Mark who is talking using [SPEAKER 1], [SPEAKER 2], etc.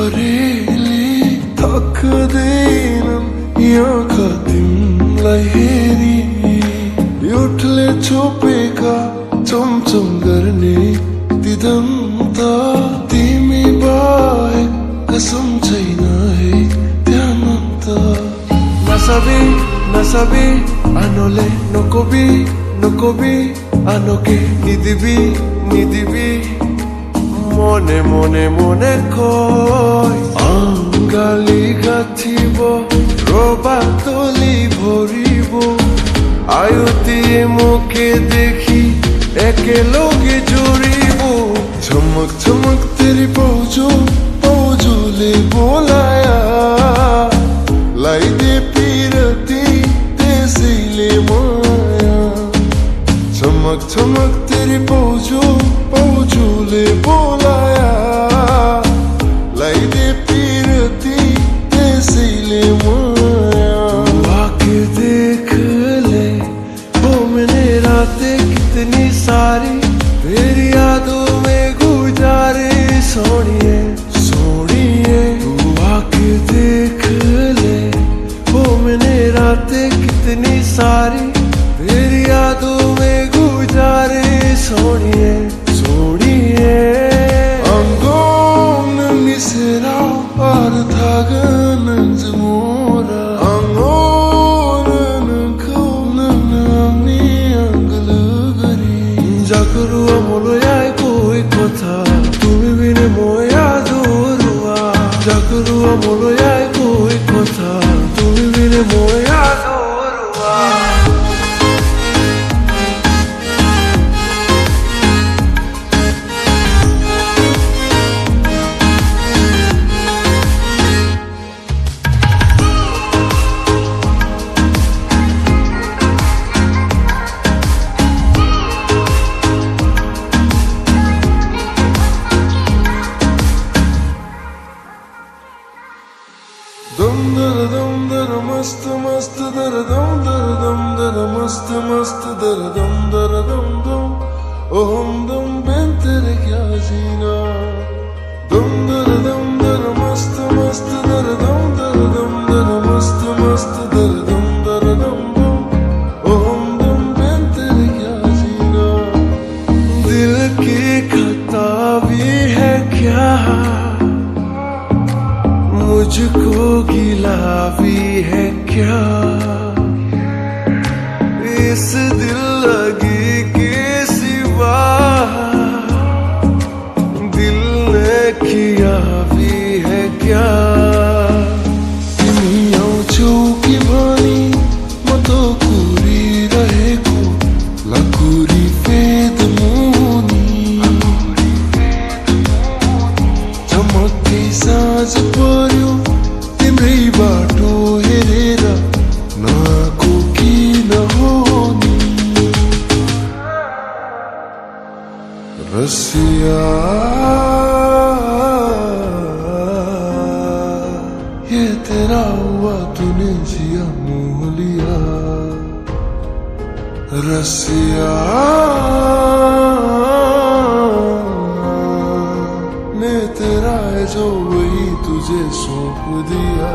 [SPEAKER 1] बरेली थक्दैन यहाँ तिमलाई हेरी युठले छोपेका चमचम गर्ने दिदन्त तिमी बाहेक कसम छैन है ध्यानन्त नसबी आनोले नकोबी आनोके निदिबी মনে মনে মনে কয় আঙ্গালি গাঁথিব রবা তলি ভরিব আয়ুতিয়ে মুখে দেখি একেলগে জড়িব চমক চমক তেরি পৌজুলে বোলায়া লাই দে পিরতি তেসিলে মায়া চমক চমক তেরি पौजूले बोलाया लाई दे पीरती तेसीले माया आके देख ले वो मैंने रातें कितनी सारी तेरी यादों में गुजारे सोनिए तू आके देख ले वो मैंने रातें कितनी सारी तेरी यादों में गुजारे सोनिए I'm gonna miss it all Arthagan Zamora I'm gonna come Nani Angalugari Jakuru amolo yai koi kotha Tumi bine moya dorua Jakuru amolo yai koi kotha Tumi bine moya dorua dum dara mast mast dara dum dara mast mast dara dum oh dum ben tere kya jeena dum dara mast mast dara dum mast mast dara dum oh dum ben tere kya jeena dil ki khata bhi hai kya मुझको गिला भी है क्या इस दिल लगी के सिवा दिल ने किया भी है क्या तिमी आउँछौ कि भनी म त कुरिरहेको लाकुरी फेद मुनि चमकै साँझ पर्यो तिम्रै बाटो हेरेर नाको किन हो नि रसिया ये तेरा हुआ तूने जिया मोह लिया रसिया ने तेरा है जो वही तुझे सौंप दिया